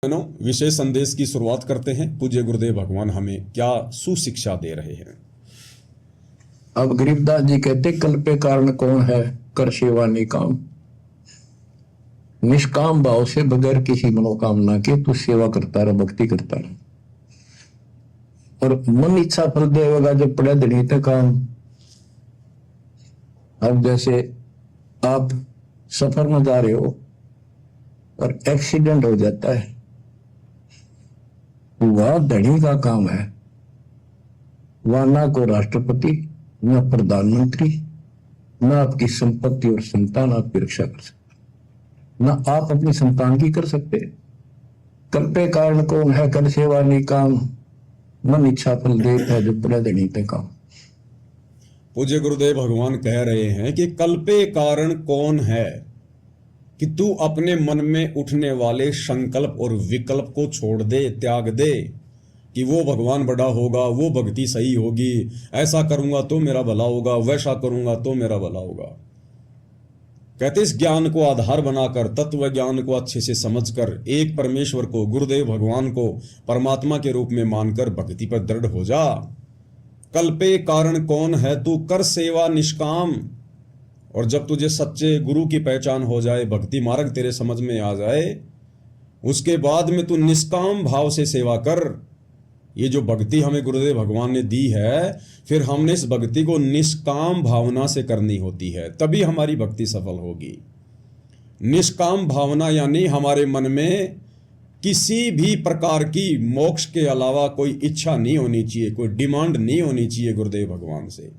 विशेष संदेश की शुरुआत करते हैं। पूज्य गुरुदेव भगवान हमें क्या सुशिक्षा दे रहे हैं। अब गरीबदास जी कहते, कल पे कारण कौन है, कर सेवा निकाम। निष्काम भाव से बगैर किसी मनोकामना के तू सेवा करता रह, भक्ति करता रह, और मन इच्छा फल देगा जब पड़े धनी तक काम। अब जैसे आप सफर में जा रहे हो और एक्सीडेंट हो जाता है, वह धनी का काम है, वह ना को राष्ट्रपति, ना प्रधानमंत्री, ना आपकी संपत्ति और संतान आपकी रक्षा कर सकते, ना आप अपनी संतान की कर सकते। कल पे कारण कौन है, कर सेवा निकाम। मन इच्छा फल देता है जो पड़ा धनी तक काम। पूज्य गुरुदेव भगवान कह रहे हैं कि कल पे कारण कौन है कि तू अपने मन में उठने वाले संकल्प और विकल्प को छोड़ दे, त्याग दे कि वो भगवान बड़ा होगा, वो भक्ति सही होगी, ऐसा करूंगा तो मेरा भला होगा, वैसा करूंगा तो मेरा भला होगा। कहते इस ज्ञान को आधार बनाकर, तत्व ज्ञान को अच्छे से समझकर, एक परमेश्वर को, गुरुदेव भगवान को परमात्मा के रूप में मानकर भक्ति पर दृढ़ हो जा। कल पे कारण कौन है, तू कर सेवा निष्काम। और जब तुझे सच्चे गुरु की पहचान हो जाए, भक्ति मार्ग तेरे समझ में आ जाए, उसके बाद में तू निष्काम भाव से सेवा कर। ये जो भक्ति हमें गुरुदेव भगवान ने दी है, फिर हमने इस भक्ति को निष्काम भावना से करनी होती है, तभी हमारी भक्ति सफल होगी। निष्काम भावना यानी हमारे मन में किसी भी प्रकार की मोक्ष के अलावा कोई इच्छा नहीं होनी चाहिए, कोई डिमांड नहीं होनी चाहिए गुरुदेव भगवान से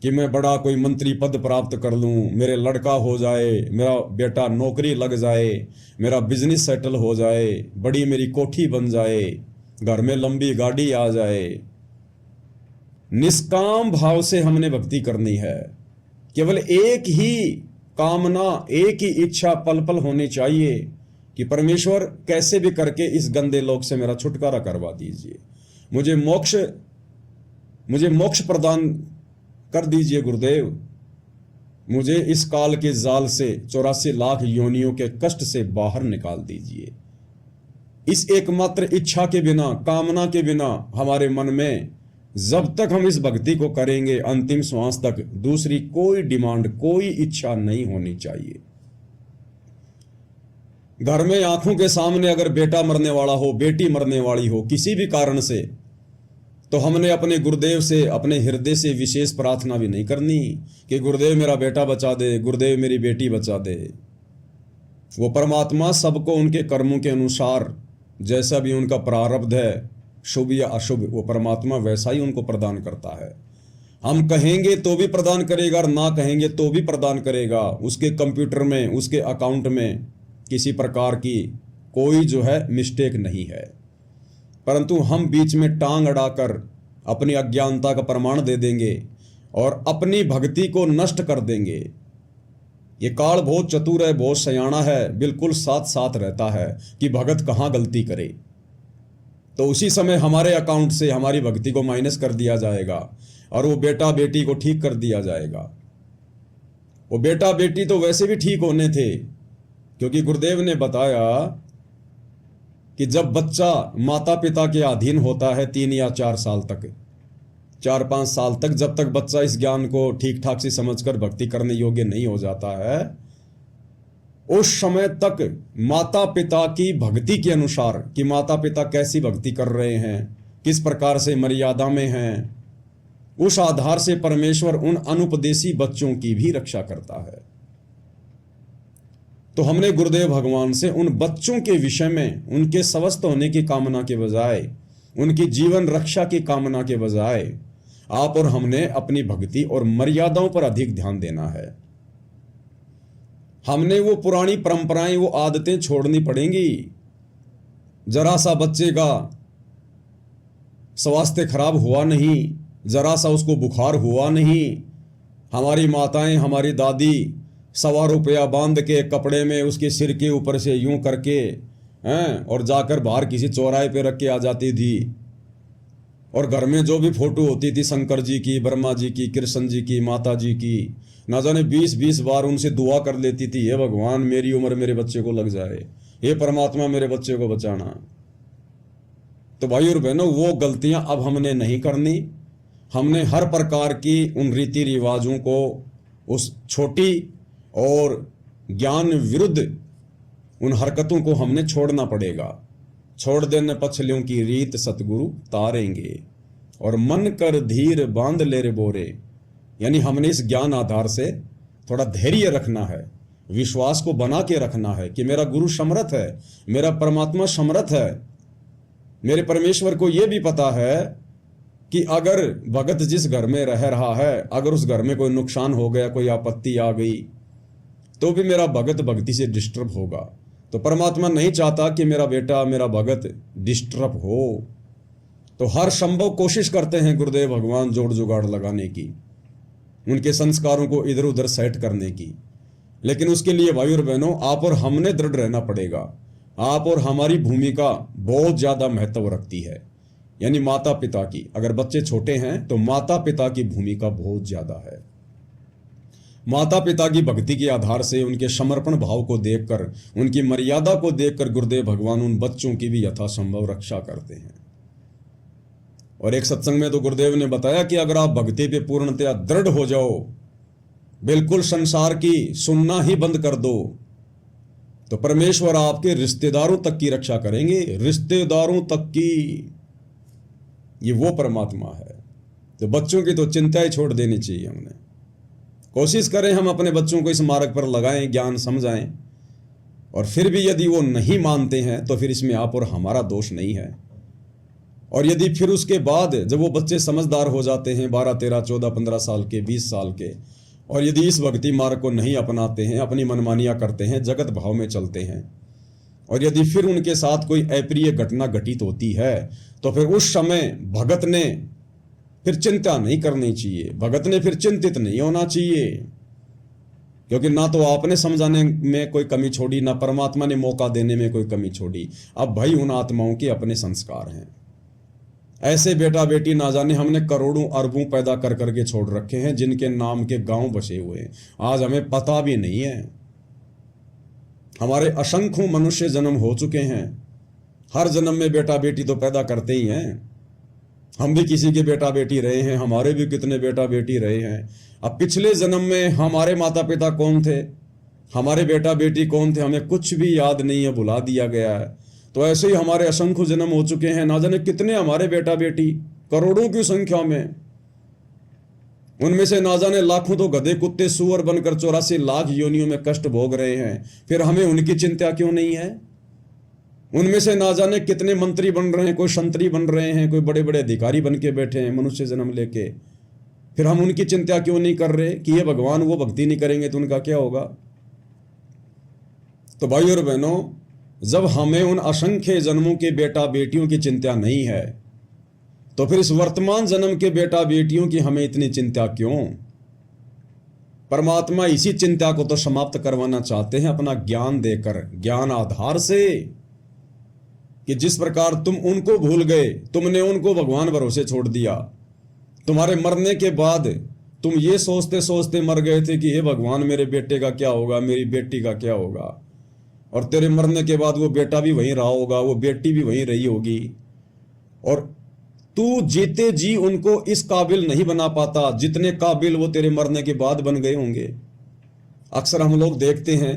कि मैं बड़ा कोई मंत्री पद प्राप्त कर लूं, मेरे लड़का हो जाए, मेरा बेटा नौकरी लग जाए, मेरा बिजनेस सेटल हो जाए, बड़ी मेरी कोठी बन जाए, घर में लंबी गाड़ी आ जाए। निष्काम भाव से हमने भक्ति करनी है। केवल एक ही कामना, एक ही इच्छा पल पल होनी चाहिए कि परमेश्वर कैसे भी करके इस गंदे लोक से मेरा छुटकारा करवा दीजिए, मुझे मोक्ष प्रदान कर दीजिए गुरुदेव, मुझे इस काल के जाल से 84 लाख योनियों के कष्ट से बाहर निकाल दीजिए। इस एकमात्र इच्छा के बिना, कामना के बिना हमारे मन में जब तक हम इस भक्ति को करेंगे अंतिम श्वास तक, दूसरी कोई डिमांड, कोई इच्छा नहीं होनी चाहिए। घर में आंखों के सामने अगर बेटा मरने वाला हो, बेटी मरने वाली हो किसी भी कारण से, तो हमने अपने गुरुदेव से, अपने हृदय से विशेष प्रार्थना भी नहीं करनी कि गुरुदेव मेरा बेटा बचा दे, गुरुदेव मेरी बेटी बचा दे। वो परमात्मा सबको उनके कर्मों के अनुसार, जैसा भी उनका प्रारब्ध है, शुभ या अशुभ, वो परमात्मा वैसा ही उनको प्रदान करता है। हम कहेंगे तो भी प्रदान करेगा और ना कहेंगे तो भी प्रदान करेगा। उसके कंप्यूटर में, उसके अकाउंट में किसी प्रकार की कोई जो है मिस्टेक नहीं है। परंतु हम बीच में टांग अड़ाकर अपनी अज्ञानता का प्रमाण दे देंगे और अपनी भक्ति को नष्ट कर देंगे। ये काल बहुत चतुर है, बहुत सयाना है, बिल्कुल साथ साथ रहता है कि भगत कहाँ गलती करे, तो उसी समय हमारे अकाउंट से हमारी भक्ति को माइनस कर दिया जाएगा और वो बेटा बेटी को ठीक कर दिया जाएगा। वो बेटा बेटी तो वैसे भी ठीक होने थे, क्योंकि गुरुदेव ने बताया कि जब बच्चा माता पिता के अधीन होता है 3 या 4 साल तक, 4-5 साल तक, जब तक बच्चा इस ज्ञान को ठीक ठाक से समझकर भक्ति करने योग्य नहीं हो जाता है, उस समय तक माता पिता की भक्ति के अनुसार कि माता पिता कैसी भक्ति कर रहे हैं, किस प्रकार से मर्यादा में हैं, उस आधार से परमेश्वर उन अनुपदेशी बच्चों की भी रक्षा करता है। तो हमने गुरुदेव भगवान से उन बच्चों के विषय में, उनके स्वस्थ होने की कामना के बजाय, उनकी जीवन रक्षा की कामना के बजाय, आप और हमने अपनी भक्ति और मर्यादाओं पर अधिक ध्यान देना है। हमने वो पुरानी परंपराएं, वो आदतें छोड़नी पड़ेंगी। जरा सा बच्चे का स्वास्थ्य खराब हुआ नहीं, जरा सा उसको बुखार हुआ नहीं, हमारी माताएं, हमारी दादी 1.25 रुपया बांध के कपड़े में उसके सिर के ऊपर से यूं करके हैं और जाकर बाहर किसी चौराहे पे रख के आ जाती थी। और घर में जो भी फोटो होती थी शंकर जी की, ब्रह्मा जी की, कृष्ण जी की, माता जी की, ना जाने 20-20 बार उनसे दुआ कर लेती थी, हे भगवान मेरी उम्र मेरे बच्चे को लग जाए, हे परमात्मा मेरे बच्चे को बचाना। तो भाई और बहनों, वो गलतियां अब हमने नहीं करनी। हमने हर प्रकार की उन रीति रिवाजों को, उस छोटी और ज्ञान विरुद्ध उन हरकतों को हमने छोड़ना पड़ेगा। छोड़ देने पछलियों की रीत सतगुरु तारेंगे, और मन कर धीर बांध ले रे बोरे। यानी हमने इस ज्ञान आधार से थोड़ा धैर्य रखना है, विश्वास को बना के रखना है कि मेरा गुरु समर्थ है, मेरा परमात्मा समर्थ है। मेरे परमेश्वर को यह भी पता है कि अगर भगत जिस घर में रह रहा है, अगर उस घर में कोई नुकसान हो गया, कोई आपत्ति आ गई, तो भी मेरा भगत भक्ति से डिस्टर्ब होगा। तो परमात्मा नहीं चाहता कि मेरा बेटा, मेरा भगत डिस्टर्ब हो। तो हर संभव कोशिश करते हैं गुरुदेव भगवान जोड़ जुगाड़ लगाने की, उनके संस्कारों को इधर उधर सेट करने की। लेकिन उसके लिए भाई और बहनों, आप और हमने दृढ़ रहना पड़ेगा। आप और हमारी भूमिका बहुत ज्यादा महत्व रखती है। यानी माता पिता की, अगर बच्चे छोटे हैं तो माता पिता की भूमिका बहुत ज्यादा है। माता पिता की भक्ति के आधार से, उनके समर्पण भाव को देखकर, उनकी मर्यादा को देखकर गुरुदेव भगवान उन बच्चों की भी यथासंभव रक्षा करते हैं। और एक सत्संग में तो गुरुदेव ने बताया कि अगर आप भक्ति पे पूर्णतया दृढ़ हो जाओ, बिल्कुल संसार की सुनना ही बंद कर दो, तो परमेश्वर आपके रिश्तेदारों तक की रक्षा करेंगे। रिश्तेदारों तक की, ये वो परमात्मा है। तो बच्चों की तो चिंता ही छोड़ देनी चाहिए। हमने कोशिश करें हम अपने बच्चों को इस मार्ग पर लगाएं, ज्ञान समझाएं, और फिर भी यदि वो नहीं मानते हैं तो फिर इसमें आप और हमारा दोष नहीं है। और यदि फिर उसके बाद जब वो बच्चे समझदार हो जाते हैं, 12, 13, 14, 15 साल के, 20 साल के, और यदि इस भक्ति मार्ग को नहीं अपनाते हैं, अपनी मनमानियां करते हैं, जगत भाव में चलते हैं, और यदि फिर उनके साथ कोई अप्रिय घटना घटित होती है, तो फिर उस समय भगत ने फिर चिंता नहीं करनी चाहिए, भगत ने फिर चिंतित नहीं होना चाहिए। क्योंकि ना तो आपने समझाने में कोई कमी छोड़ी, ना परमात्मा ने मौका देने में कोई कमी छोड़ी। अब भाई उन आत्माओं के अपने संस्कार हैं। ऐसे बेटा बेटी ना जाने हमने करोड़ों अरबों पैदा कर करके छोड़ रखे हैं, जिनके नाम के गांव बसे हुए हैं, आज हमें पता भी नहीं है। हमारे असंख्यों मनुष्य जन्म हो चुके हैं, हर जन्म में बेटा बेटी तो पैदा करते ही हैं। हम भी किसी के बेटा बेटी रहे हैं, हमारे भी कितने बेटा बेटी रहे हैं। अब पिछले जन्म में हमारे माता पिता कौन थे, हमारे बेटा बेटी कौन थे, हमें कुछ भी याद नहीं है, भुला दिया गया है। तो ऐसे ही हमारे असंख्य जन्म हो चुके हैं, ना जाने कितने हमारे बेटा बेटी, करोड़ों की संख्या में। उनमें से ना जाने लाखों तो गधे कुत्ते सूअर बनकर 84 लाख योनियों में कष्ट भोग रहे हैं। फिर हमें उनकी चिंता क्यों नहीं है? उनमें से ना जाने कितने मंत्री बन रहे हैं, कोई संतरी बन रहे हैं, कोई बड़े बड़े अधिकारी बन के बैठे हैं मनुष्य जन्म लेके। फिर हम उनकी चिंता क्यों नहीं कर रहे कि ये भगवान वो भक्ति नहीं करेंगे तो उनका क्या होगा? तो भाई और बहनों, जब हमें उन असंख्य जन्मों के बेटा बेटियों की चिंता नहीं है, तो फिर इस वर्तमान जन्म के बेटा बेटियों की हमें इतनी चिंता क्यों? परमात्मा इसी चिंता को तो समाप्त करवाना चाहते हैं अपना ज्ञान देकर, ज्ञान आधार से, कि जिस प्रकार तुम उनको भूल गए, तुमने उनको भगवान भरोसे छोड़ दिया। तुम्हारे मरने के बाद तुम ये सोचते सोचते मर गए थे कि हे भगवान मेरे बेटे का क्या होगा, मेरी बेटी का क्या होगा। और तेरे मरने के बाद वो बेटा भी वहीं रहा होगा, वो बेटी भी वहीं रही होगी, और तू जीते जी उनको इस काबिल नहीं बना पाता जितने काबिल वो तेरे मरने के बाद बन गए होंगे। अक्सर हम लोग देखते हैं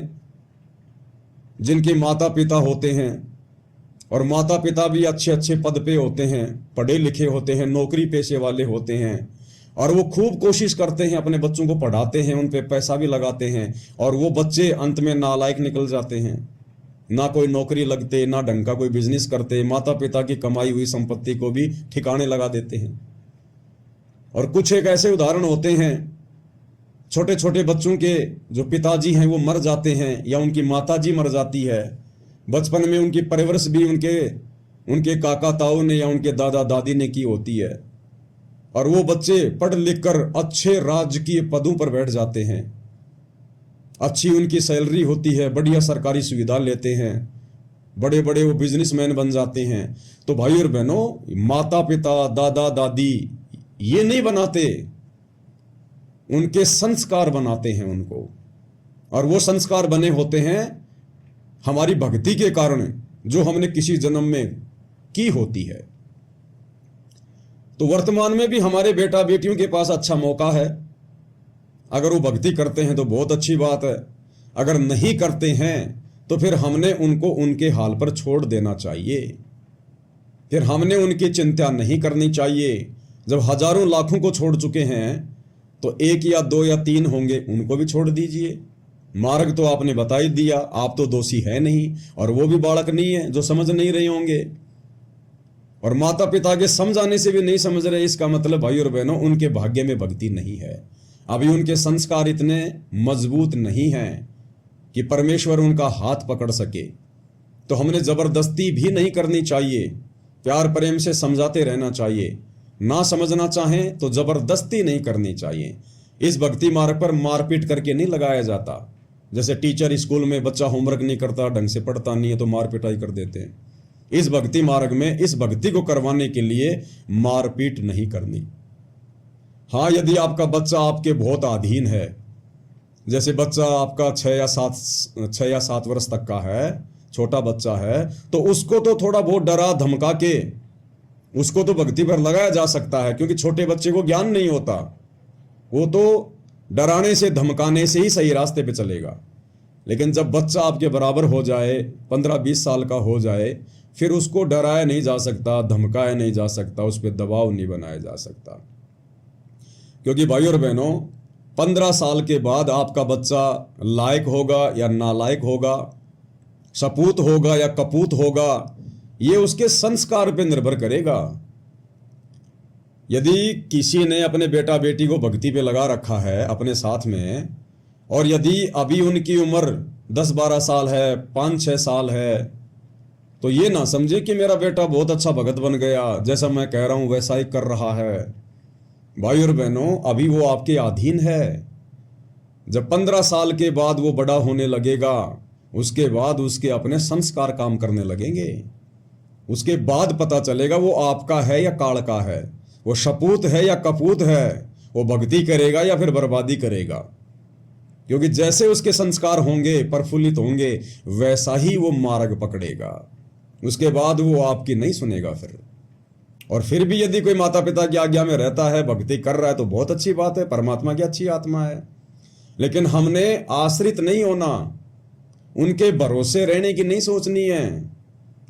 जिनके माता पिता होते हैं, और माता पिता भी अच्छे अच्छे पद पे होते हैं, पढ़े लिखे होते हैं, नौकरी पेशे वाले होते हैं, और वो खूब कोशिश करते हैं, अपने बच्चों को पढ़ाते हैं, उन पे पैसा भी लगाते हैं, और वो बच्चे अंत में नालायक निकल जाते हैं। ना कोई नौकरी लगते, ना ढंग का कोई बिजनेस करते, माता पिता की कमाई हुई संपत्ति को भी ठिकाने लगा देते हैं। और कुछ एक ऐसे उदाहरण होते हैं, छोटे छोटे बच्चों के जो पिताजी हैं वो मर जाते हैं, या उनकी माताजी मर जाती है। बचपन में उनकी परवरिश भी उनके काका ताऊ ने या उनके दादा दादी ने की होती है, और वो बच्चे पढ़ लिख कर अच्छे राजकीय पदों पर बैठ जाते हैं, अच्छी उनकी सैलरी होती है, बढ़िया सरकारी सुविधा लेते हैं, बड़े बड़े वो बिजनेसमैन बन जाते हैं। तो भाई और बहनों, माता पिता दादा दादी ये नहीं बनाते, उनके संस्कार बनाते हैं उनको, और वो संस्कार बने होते हैं हमारी भक्ति के कारण जो हमने किसी जन्म में की होती है। तो वर्तमान में भी हमारे बेटा बेटियों के पास अच्छा मौका है। अगर वो भक्ति करते हैं तो बहुत अच्छी बात है, अगर नहीं करते हैं तो फिर हमने उनको उनके हाल पर छोड़ देना चाहिए। फिर हमने उनकी चिंता नहीं करनी चाहिए। जब हजारों लाखों को छोड़ चुके हैं तो एक या दो या तीन होंगे, उनको भी छोड़ दीजिए। मार्ग तो आपने बता ही दिया, आप तो दोषी है नहीं और वो भी बालक नहीं है जो समझ नहीं रहे होंगे। और माता पिता के समझाने से भी नहीं समझ रहे, इसका मतलब भाई और बहनों उनके भाग्य में भक्ति नहीं है। अभी उनके संस्कार इतने मजबूत नहीं हैं कि परमेश्वर उनका हाथ पकड़ सके। तो हमने जबरदस्ती भी नहीं करनी चाहिए, प्यार प्रेम से समझाते रहना चाहिए। ना समझना चाहें तो जबरदस्ती नहीं करनी चाहिए। इस भक्ति मार्ग पर मारपीट करके नहीं लगाया जाता। जैसे टीचर स्कूल में बच्चा होमवर्क नहीं करता, ढंग से पढ़ता नहीं है तो मार पिटाई कर देते हैं। इस भक्ति मार्ग में इस भक्ति को करवाने के लिए मारपीट नहीं करनी। हाँ, यदि आपका बच्चा आपके बहुत अधीन है, जैसे बच्चा आपका 6 या 7 वर्ष तक का है, छोटा बच्चा है, तो उसको तो थोड़ा बहुत डरा धमका के उसको तो भक्ति पर लगाया जा सकता है, क्योंकि छोटे बच्चे को ज्ञान नहीं होता। वो तो डराने से धमकाने से ही सही रास्ते पे चलेगा। लेकिन जब बच्चा आपके बराबर हो जाए, 15-20 साल का हो जाए, फिर उसको डराया नहीं जा सकता, धमकाया नहीं जा सकता, उस पर दबाव नहीं बनाया जा सकता। क्योंकि भाई और बहनों, 15 साल के बाद आपका बच्चा लायक होगा या नालायक होगा, सपूत होगा या कपूत होगा, ये उसके संस्कार पे निर्भर करेगा। यदि किसी ने अपने बेटा बेटी को भक्ति पे लगा रखा है अपने साथ में, और यदि अभी उनकी उम्र 10-12 साल है, 5-6 साल है, तो ये ना समझे कि मेरा बेटा बहुत अच्छा भगत बन गया, जैसा मैं कह रहा हूं वैसा ही कर रहा है। भाई और बहनों, अभी वो आपके अधीन है। जब 15 साल के बाद वो बड़ा होने लगेगा, उसके बाद उसके अपने संस्कार काम करने लगेंगे। उसके बाद पता चलेगा वो आपका है या काल का है, वो सपूत है या कपूत है, वो भक्ति करेगा या फिर बर्बादी करेगा। क्योंकि जैसे उसके संस्कार होंगे, प्रफुल्लित होंगे, वैसा ही वो मार्ग पकड़ेगा। उसके बाद वो आपकी नहीं सुनेगा फिर। और फिर भी यदि कोई माता पिता की आज्ञा में रहता है, भक्ति कर रहा है, तो बहुत अच्छी बात है, परमात्मा की अच्छी आत्मा है। लेकिन हमने आश्रित नहीं होना, उनके भरोसे रहने की नहीं सोचनी है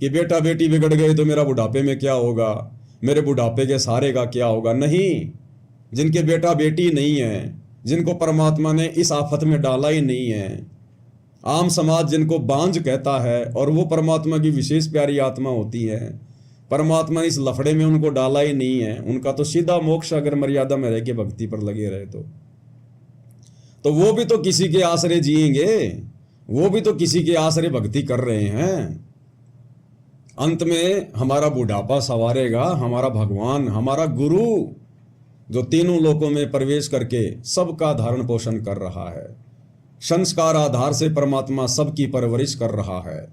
कि बेटा बेटी बिगड़ गए तो मेरा बुढ़ापे में क्या होगा, मेरे बुढ़ापे के सहारे का क्या होगा। नहीं, जिनके बेटा बेटी नहीं है, जिनको परमात्मा ने इस आफत में डाला ही नहीं है, आम समाज जिनको बांझ कहता है, और वो परमात्मा की विशेष प्यारी आत्मा होती है, परमात्मा ने इस लफड़े में उनको डाला ही नहीं है, उनका तो सीधा मोक्ष अगर मर्यादा में रह के भक्ति पर लगे रहे तो वो भी तो किसी के आश्रय जिएंगे, वो भी तो किसी के आश्रय भक्ति कर रहे हैं। अंत में हमारा बुढ़ापा संवारेगा हमारा भगवान, हमारा गुरु, जो तीनों लोकों में प्रवेश करके सबका धारण पोषण कर रहा है। संस्कार आधार से परमात्मा सबकी परवरिश कर रहा है।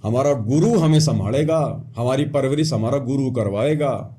हमारा गुरु हमें संभालेगा, हमारी परवरिश हमारा गुरु करवाएगा।